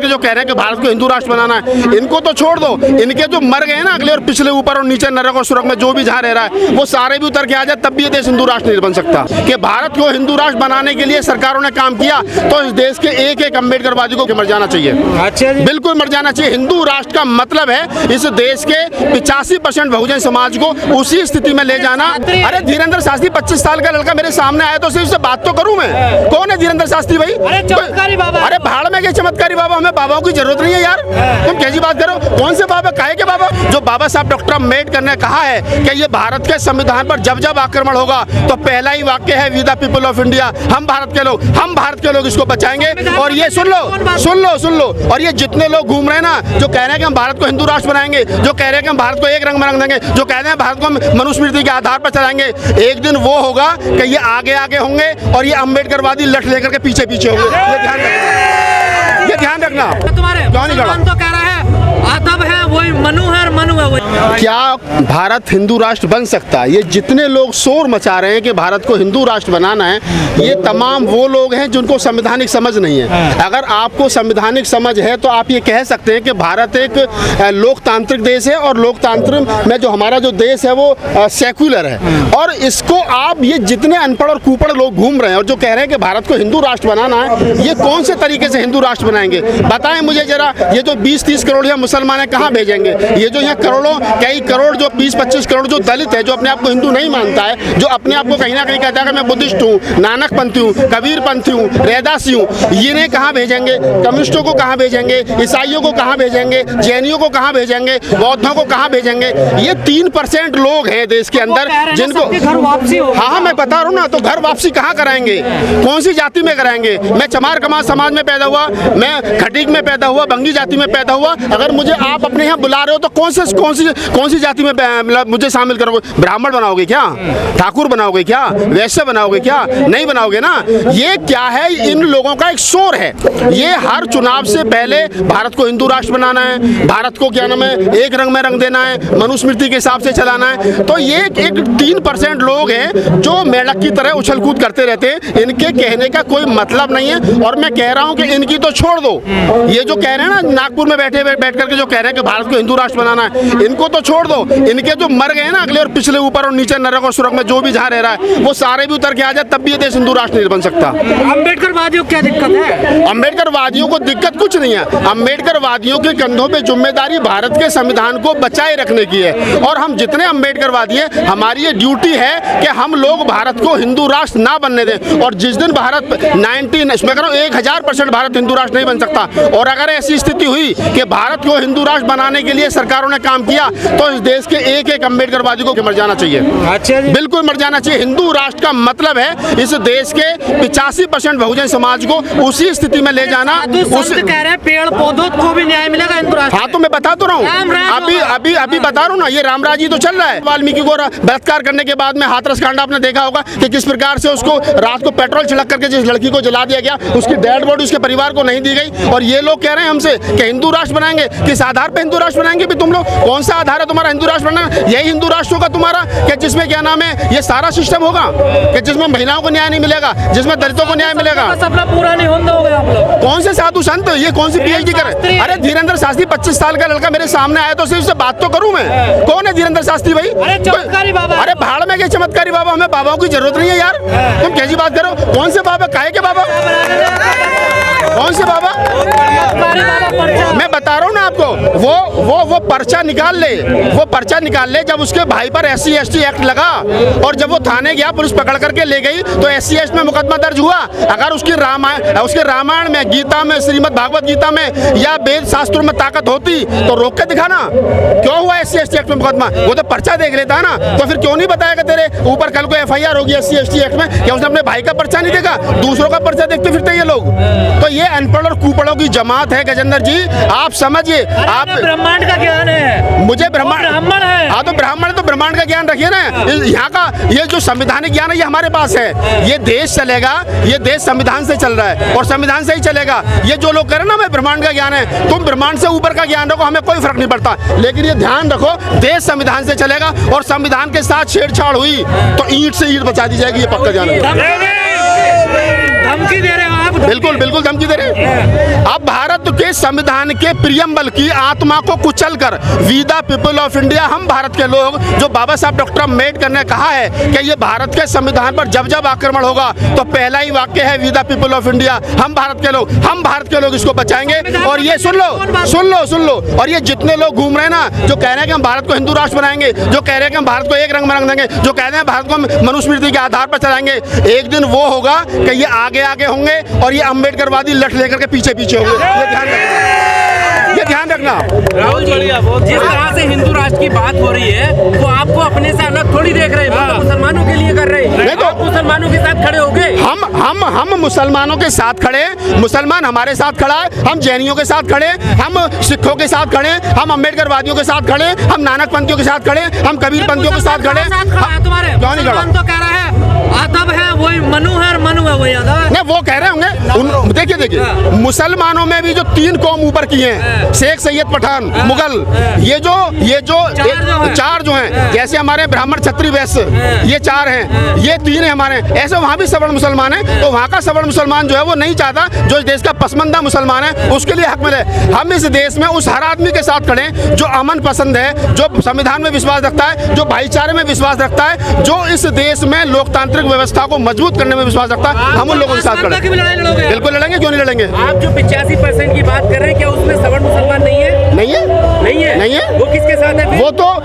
के जो कह रहे हैं कि भारत को हिंदू राष्ट्र बनाना है, इनको तो छोड़ दो। इनके जो मर गए ना अगले और पिछले, ऊपर और नीचे, नरक और सुरग में जो भी जहाँ रह रहा है, वो सारे भी उतर के आ जाए, तब भी ये देश हिंदू राष्ट्र नहीं बन सकता। कि भारत को हिंदू राष्ट्र बनाने के लिए सरकारों ने काम किया, तो इस देश के एक एक अम्बेडकरवादी को मर जाना चाहिए। अच्छा जी, बिल्कुल मर जाना चाहिए। हिंदू राष्ट्र का मतलब है इस देश के 85% बहुजन समाज को उसी स्थिति में ले जाना। अरे धीरेन्द्र शास्त्री 25 साल का लड़का मेरे सामने आया तो सिर्फ से बात तो करूं मैं। कौन है धीरेन्द्र शास्त्री भाई? अरे भाड़ में गए चमत्कारी बाबा, हमें बाबाओं की जरूरत नहीं है यार। तुम कैसी बात करो? कौन से बाबा, काहे के बाबा? जो बाबा साहब डॉक्टर अम्बेडकर ने कहा है कि ये भारत के संविधान पर जब जब आक्रमण होगा तो पहला ही वाक्य है, we the people of India, हम भारत के लोग इसको बचाएंगे। और ये सुन लो, और ये जितने लोग घूम रहे हैं ना, जो कह रहे हैं कि हम भारत को हिंदू राष्ट्र बनाएंगे, जो कह रहे हैं कि हम भारत को एक रंग में रंग देंगे, जो कह रहे हैं भारत को हम मनुस्मृति के आधार पर चलाएंगे, एक दिन वो होगा कि ये आगे आगे होंगे और ये अम्बेडकरवादी लठ लेकर के पीछे पीछे होंगे। ये ध्यान रखना। तुम्हारे क्यों नहीं खड़ा? तो कह रहा है अदब है वही मनु है, और मनु है वही। क्या भारत हिंदू राष्ट्र बन सकता है? ये जितने लोग शोर मचा रहे हैं कि भारत को हिंदू राष्ट्र बनाना है, ये तमाम वो लोग हैं जिनको संवैधानिक समझ नहीं है। अगर आपको संवैधानिक समझ है तो आप ये कह सकते हैं कि भारत एक लोकतांत्रिक देश है और लोकतंत्र में जो हमारा जो देश है वो सेक्युलर है। और इसको आप, ये जितने अनपढ़ और कुपढ़ लोग घूम रहे हैं और जो कह रहे हैं कि भारत को हिंदू राष्ट्र बनाना है, ये कौन से तरीके से हिंदू राष्ट्र बनाएंगे? बताएं मुझे जरा। ये जो 20-30 करोड़ या मुसलमान है, कहाँ भेजेंगे? ये जो यहाँ करोड़ों, कई करोड़, जो 20-25 करोड़ जो दलित है, जो अपने आप को हिंदू नहीं मानता है, जो अपने आप को कहीं ना कहीं कहता है कि मैं बुद्धिस्ट हूँ, नानक पंथी हूँ, कबीर पंथी हूँ, रैदासी हूँ, इन्हें कहाँ भेजेंगे? कम्युनिस्टों को कहाँ भेजेंगे? ईसाइयों को कहाँ भेजेंगे? जैनियों को कहाँ भेजेंगे? बौद्धों को कहाँ भेजेंगे? ये 3% लोग हैं देश के अंदर जिनको घर वापसी हो। हाँ, मैं बता रहा हूँ ना। तो घर वापसी कहाँ कराएंगे? कौन सी जाति में कराएंगे? मैं चमार कमार समाज में पैदा हुआ, मैं खटीक में पैदा हुआ, बंगी जाति में पैदा हुआ। अगर मुझे आप अपने यहाँ बुला रहे हो तो कौन सी जाति में मुझे शामिल करोगे? ब्राह्मण बनाओगे क्या? ठाकुर बनाओगे क्या? वैश्य बनाओगे क्या? नहीं बनाओगे ना। ये क्या है? इन लोगों का एक शोर है। ये हर चुनाव से पहले भारत को हिंदू राष्ट्र बनाना है, भारत को क्या नाम है, एक रंग में रंग देना है, मनुस्मृति के हिसाब से चलाना है। तो ये एक 3% लोग हैं जो मेढक की तरह उछल कूद करते रहते हैं। इनके कहने का कोई मतलब नहीं है। और मैं कह रहा हूं कि इनकी तो छोड़ दो। ये जो कह रहे हैं ना, नागपुर में बैठ करके जो कह रहे हैं कि भारत को हिंदू राष्ट्र बनाना है, इनको तो छोड़ दो। इनके जो मर गए ना अगले और पिछले, ऊपर और नीचे, नरक और सुरग में जो भी जहाँ रह रहा है, वो सारे भी उतर के आ जाए, तब भी ये देश हिंदू राष्ट्र नहीं बन सकता। अम्बेडकरवादियों को क्या दिक्कत है? अम्बेडकरवादियों को दिक्कत कुछ नहीं है। अम्बेडकरवादियों के कंधों पे जिम्मेदारी भारत के संविधान को बचाए रखने की है। और हम जितने अम्बेडकरवादी हैं, हमारी ये ड्यूटी है कि हम लोग भारत को हिंदू राष्ट्र ना बनने दें। और जिस दिन भारत 1000% भारत हिंदू राष्ट्र नहीं बन सकता। और अगर ऐसी स्थिति हुई कि भारत को हिंदू राष्ट्र बनाने के लिए सरकारों ने काम किया, तो इस देश के एक एक अम्बेडकरवादी को मर जाना चाहिए। अच्छा जी, बिल्कुल मर जाना चाहिए। हिंदू राष्ट्र का मतलब है इस देश के 85% बहुजन समाज को उसी स्थिति में ले जाना। कह रहे हैं पेड़ पौधों को भी न्याय मिलेगा हिंदू राष्ट्र। हाँ, तो मैं बता तो रहा हूँ, अभी बता रहा हूँ ना। ये रामराजी तो चल रहा है। वाल्मीकि को बलात्कार करने के बाद में हाथरस कांड आपने देखा होगा कि किस प्रकार से उसको रात को पेट्रोल छिड़क करके जिस लड़की को जला दिया गया, उसकी डेड बॉडी उसके परिवार को नहीं दी गई। और ये लोग कह रहे हैं हमसे कि हिंदू राष्ट्र बनाएंगे। किस आधार पे हिंदू राष्ट्र बनाएंगे? भी तुम लोग कौन सा आधार है तुम्हारा हिंदू राष्ट्र बनाना? यही हिंदू राष्ट्र होगा तुम्हारा कि जिसमें क्या नाम है, ये सारा सिस्टम होगा कि जिसमें महिलाओं को न्याय नहीं मिलेगा, जिसमें दलितों को न्याय मिलेगा। सपना पूरा नहीं होगा आप लोग। कौन से साधु संत? ये कौन सी PhD करे? अरे धीरेन्द्र शास्त्री 25 साल का लड़का मेरे सामने आया तो सिर्फ से बात तो करूं मैं। कौन है धीरेन्द्र शास्त्री भाई? चमत्कारी बाबा। अरे भाड़ में गए चमत्कारी बाबा, हमें बाबाओं की जरूरत नहीं है यार। तुम कैसी बात करो? कौन से बाबा, काहे के बाबा? कौन से बाबा? मैं बता रहा हूँ ना आपको। वो पर्चा निकाल ले, वो पर्चा निकाल ले। जब उसके भाई पर SC ST एक्ट लगा और जब वो थाने गया, पुलिस पकड़ करके ले गई, तो SC ST में मुकदमा दर्ज हुआ। अगर उसके रामायण में, गीता में, श्रीमद् भागवत गीता में या वेद शास्त्रों में ताकत होती तो रोक के दिखाना। क्यों हुआ SC ST एक्ट में मुकदमा? वो तो पर्चा देख लेता है ना। तो फिर क्यों नहीं बताया तेरे ऊपर कल को FIR होगी SC ST एक्ट में? क्या उसने अपने भाई का पर्चा नहीं देखा? दूसरों का पर्चा देखते फिरते ये लोग। तो ये अनपढ़ और कुपढ़ों की जमात है गजेंद्र जी, आप समझिए। आप ब्रह्मांड का ज्ञान है। मुझे ब्राह्मण है। हाँ, तो ब्रह्मांड का ज्ञान रखिए ना। यहाँ का ये जो संवैधानिक ज्ञान है ये हमारे पास है। ये देश चलेगा, ये देश संविधान से चल रहा है और संविधान से ही चलेगा। ये जो लोग कह रहे हैं ना मैं ब्रह्मांड का ज्ञान है, तुम ब्रह्मांड से ऊपर का ज्ञान रखो, हमें कोई फर्क नहीं पड़ता। लेकिन ये ध्यान रखो, देश संविधान से चलेगा और संविधान के साथ छेड़छाड़ हुई तो ईंट से ईंट बचा दी जाएगी। ये पक्का ध्यान रखो। धमकी दे रहे हो आप बिल्कुल बिल्कुल धमकी दे रहे हैं। अब भारत के संविधान के प्रियम्बल की आत्मा को कुचलकर we the people of India, हम भारत के लोग, जो बाबा साहब डॉक्टर अम्बेडकर ने कहा है कि ये भारत के संविधान पर जब जब आक्रमण होगा तो पहला ही वाक्य है we the people of India, हम भारत के लोग इसको बचाएंगे। और ये सुन लो, और ये जितने लोग घूम रहे हैं ना, जो कह रहे हैं कि हम भारत को हिंदू राष्ट्र बनाएंगे, जो कह रहे हैं कि हम भारत को एक रंग में रंग देंगे, जो कह रहे हैं भारत को मनुस्मृति के आधार पर चलाएंगे, एक दिन वो होगा कि ये आगे आगे होंगे और ये अम्बेडकरवादी लठ लेकर के पीछे पीछे होंगे। ये ध्यान रखना। राहुल जी, जिस तरह से हिंदू राष्ट्र की बात हो रही है वो आपको अपने से अलग थोड़ी देख रहे हैं, मुसलमानों के लिए कर रहे हैं। तो आप मुसलमानों के साथ खड़े हो गए। हम मुसलमानों के साथ खड़े, मुसलमान हमारे साथ खड़ा है, हम जैनियों के साथ खड़े, हम सिखों के साथ खड़े, हम अम्बेडकरवादियों के साथ खड़े, हम नानक पंथियों के साथ खड़े, हम कबीर पंथियों के साथ खड़े। तुम्हारे क्यों नहीं खड़ा? तो कह रहा है आदब है वही मनु है, मनु है वही आदब है। नहीं, वो कह रहे होंगे। देखिए मुसलमानों में भी जो 3 कौम ऊपर की हैं, शेख, सैयद, पठान, मुगल, ये जो चार जो हैं, जैसे हमारे ब्राह्मण, क्षत्रिय, वैश्य, ये 4 हैं, ये 3 हैं हमारे। ऐसे वहाँ भी सवर्ण मुसलमान हैं, तो वहाँ का सवर्ण मुसलमान जो है वो नहीं चाहता जो इस देश का पसमंदा मुसलमान है उसके लिए हक मिले। हम इस देश में उस हर आदमी के साथ खड़े जो अमन पसंद है, जो संविधान में विश्वास रखता है, जो भाईचारे में विश्वास रखता है, जो इस देश में लोकतांत्रिक व्यवस्था को मजबूत करने में विश्वास रखता है, हम उन लोगों के साथ खड़े। बिल्कुल लड़ेंगे, क्यों नहीं लड़ेंगे। आप जो 85% की बात कर रहे हैं, क्या उसमें सवर्ण मुसलमान नहीं है? नहीं है। वो किसके साथ है?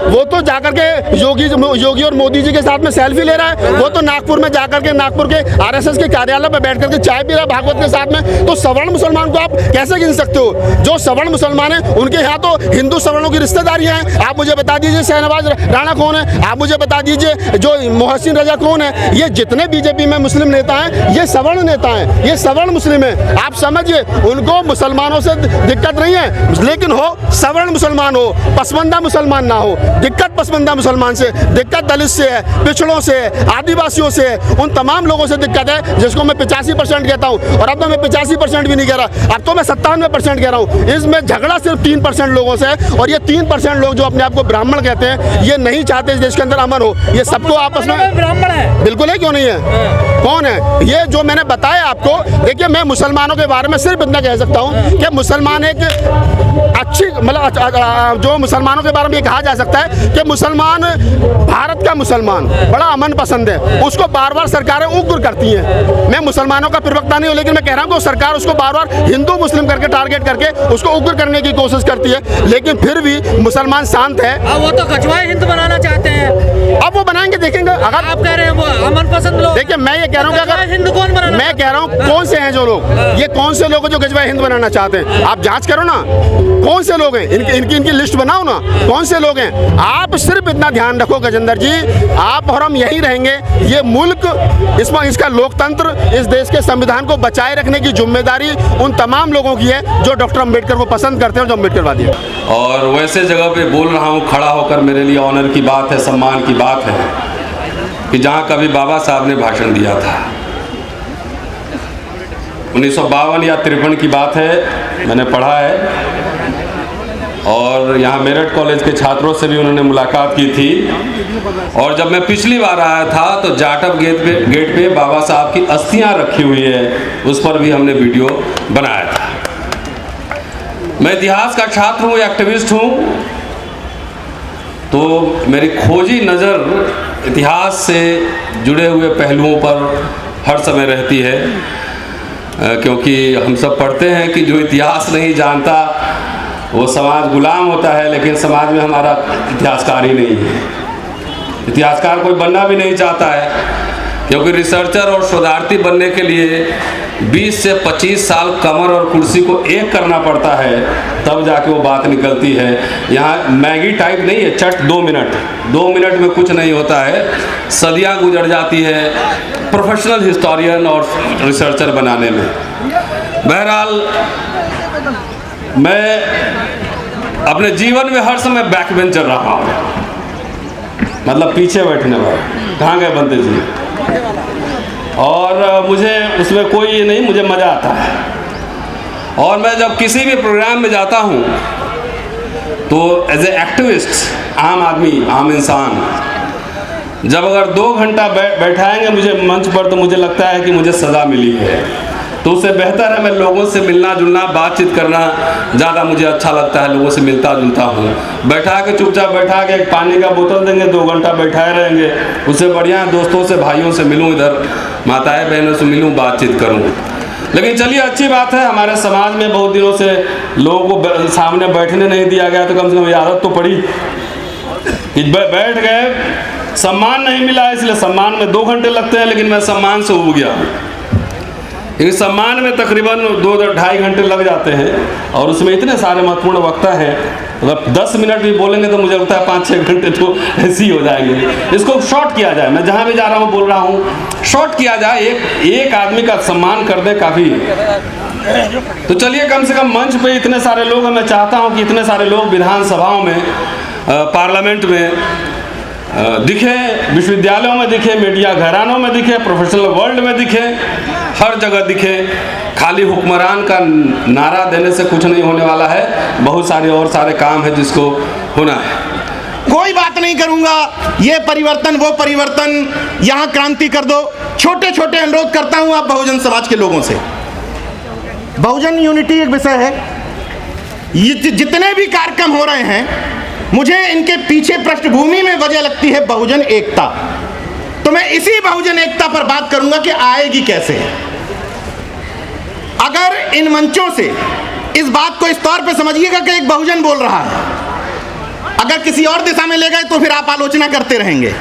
वो तो जाकर के योगी और मोदी जी के साथ में सेल्फी ले रहा है। वो तो नागपुर में जाकर के नागपुर के आरएसएस के कार्यालय पर बैठ करके चाय पी रहा है भागवत के साथ में। तो सवर्ण मुसलमान को आप कैसे गिन सकते हो? जो सवर्ण मुसलमान है उनके यहाँ तो हिंदू सवर्णों की रिश्तेदारियां हैं। आप मुझे बता दीजिए शहनवाज राणा कौन है, आप मुझे बता दीजिए जो मोहसिन रजा कौन है। ये जितने बीजेपी में मुस्लिम नेता हैं ये सवर्ण नेता हैं, ये सवर्ण मुस्लिम है। आप समझिए, उनको मुसलमानों से दिक्कत नहीं है, लेकिन हो सवर्ण मुसलमान हो, पसमंदा मुसलमान ना हो। दिक्कत पसमंदा मुसलमान से, दिक्कत दलित से है, पिछड़ों से, आदिवासियों से, उन तमाम लोगों से दिक्कत है, जिसको मैं 85% कहता हूँ। और अब तो मैं 85% भी नहीं कह रहा, अब तो मैं 97% कह रहा हूँ। इसमें झगड़ा सिर्फ 3% लोगों से है, और ये 3% लोग जो अपने आप को ब्राह्मण कहते हैं, ये नहीं चाहते इस देश के अंदर अमन हो। ये सबको आपस में ब्राह्मण है, बिल्कुल है, क्यों नहीं है? कौन है ये जो मैंने बताया आपको? देखिए, मैं मुसलमानों के बारे में सिर्फ इतना कह सकता हूँ कि मुसलमान एक अच्छी, मतलब जो मुसलमानों के बारे में ये कहा जा सकता है कि मुसलमान, भारत का मुसलमान बड़ा अमन पसंद है। उसको बार बार सरकारें उग्र करती हैं। मैं मुसलमानों का प्रवक्ता नहीं हूँ, लेकिन मैं कह रहा हूँ कि सरकार उसको बार बार हिंदू मुस्लिम करके टारगेट करके उसको उग्र करने की कोशिश करती है, लेकिन फिर भी मुसलमान शांत है। वो तो कछुआई हिंद बनाना चाहते हैं। अब वो बनाएंगे, देखेंगे। अगर आप कह रहे हैं वो अमन पसंद लोग, देखिए मैं ये कह रहा हूँ कि अगर हिंद कौन बनाना, मैं कह रहा हूँ कौन से हैं जो लोग, ये कौन से लोग जो गजवाई हिंद बनाना चाहते हैं, आप जांच करो ना, कौन से लोग हैं, इनकी लिस्ट बनाओ ना, कौन से लोग हैं। आप सिर्फ इतना ध्यान रखो गजेंद्र जी, आप और हम यहीं रहेंगे। ये मुल्क, इसका लोकतंत्र, इस देश के संविधान को बचाए रखने की जिम्मेदारी उन तमाम लोगों की है जो डॉक्टर अम्बेडकर को पसंद करते हैं और जो अम्बेडकरवादी है। और वैसे जगह पे बोल रहा हूँ खड़ा होकर, मेरे लिए ऑनर की बात है, सम्मान की बात है कि जहाँ कभी बाबा साहब ने भाषण दिया था। 1952 या 53 की बात है, मैंने पढ़ा है। और यहाँ मेरठ कॉलेज के छात्रों से भी उन्होंने मुलाकात की थी। और जब मैं पिछली बार आया था तो जाटव गेट पे बाबा साहब की अस्थियाँ रखी हुई है, उस पर भी हमने वीडियो बनाया था। मैं इतिहास का छात्र हूँ, एक्टिविस्ट हूँ, तो मेरी खोजी नज़र इतिहास से जुड़े हुए पहलुओं पर हर समय रहती है, क्योंकि हम सब पढ़ते हैं कि जो इतिहास नहीं जानता वो समाज गुलाम होता है, लेकिन समाज में हमारा इतिहासकार ही नहीं है। इतिहासकार कोई बनना भी नहीं चाहता है, क्योंकि रिसर्चर और शोधार्थी बनने के लिए 20 से 25 साल कमर और कुर्सी को एक करना पड़ता है, तब जाके वो बात निकलती है। यहाँ मैगी टाइप नहीं है, चट 2 मिनट में कुछ नहीं होता है, सदियाँ गुजर जाती है प्रोफेशनल हिस्टोरियन और रिसर्चर बनाने में। बहरहाल मैं अपने जीवन में हर समय बैक बेंचर रहा हूँ, मतलब पीछे बैठने वाला। कहाँ गए बंदे जी? और मुझे उसमें कोई ये नहीं, मुझे मज़ा आता है। और मैं जब किसी भी प्रोग्राम में जाता हूँ तो एज ए एक्टिविस्ट, आम आदमी, आम इंसान, जब अगर 2 घंटा बैठाएंगे मुझे मंच पर, तो मुझे लगता है कि मुझे सज़ा मिली है। तो उससे बेहतर है मैं लोगों से मिलना जुलना बातचीत करना ज़्यादा मुझे अच्छा लगता है। लोगों से मिलता जुलता हूँ। बैठा के चुपचाप बैठा के एक पानी का बोतल देंगे 2 घंटा बैठाए रहेंगे, उससे बढ़िया है दोस्तों से भाइयों से मिलूँ, इधर माताएं बहनों से मिलूँ, बातचीत करूँ। लेकिन चलिए अच्छी बात है, हमारे समाज में बहुत दिनों से लोगों को सामने बैठने नहीं दिया गया, तो कम से कम ये आदत तो पड़ी कि बैठ गए, सम्मान नहीं मिला, इसलिए सम्मान में 2 घंटे लगते हैं, लेकिन मैं सम्मान से उब गया। इस सम्मान में तकरीबन 2-2.5 घंटे लग जाते हैं और उसमें इतने सारे महत्वपूर्ण वक्ता हैं, मतलब 10 मिनट भी बोलेंगे तो मुझे लगता है 5-6 घंटे तो ऐसे ही हो जाएंगे। इसको शॉर्ट किया जाए, मैं जहाँ भी जा रहा हूँ बोल रहा हूँ, शॉर्ट किया जाए, एक आदमी का सम्मान कर दे काफ़ी। तो चलिए कम से कम मंच पे इतने सारे लोग हैं, मैं चाहता हूँ कि इतने सारे लोग विधानसभाओं में, पार्लियामेंट में दिखे, विश्वविद्यालयों में दिखे, मीडिया घरानों में दिखे, प्रोफेशनल वर्ल्ड में दिखे, हर जगह दिखे। खाली हुक्मरान का नारा देने से कुछ नहीं होने वाला है, बहुत सारे और सारे काम है जिसको होना है। कोई बात नहीं करूंगा, ये परिवर्तन वो परिवर्तन, यहां क्रांति कर दो। छोटे छोटे अनुरोध करता हूं आप बहुजन समाज के लोगों से। बहुजन यूनिटी एक विषय है, ये जितने भी कार्यक्रम हो रहे हैं, मुझे इनके पीछे पृष्ठभूमि में वजह लगती है बहुजन एकता। तो मैं इसी बहुजन एकता पर बात करूंगा कि आएगी कैसे। अगर इन मंचों से इस बात को इस तौर पे समझिएगा कि एक बहुजन बोल रहा है, अगर किसी और दिशा में ले गए तो फिर आप आलोचना करते रहेंगे।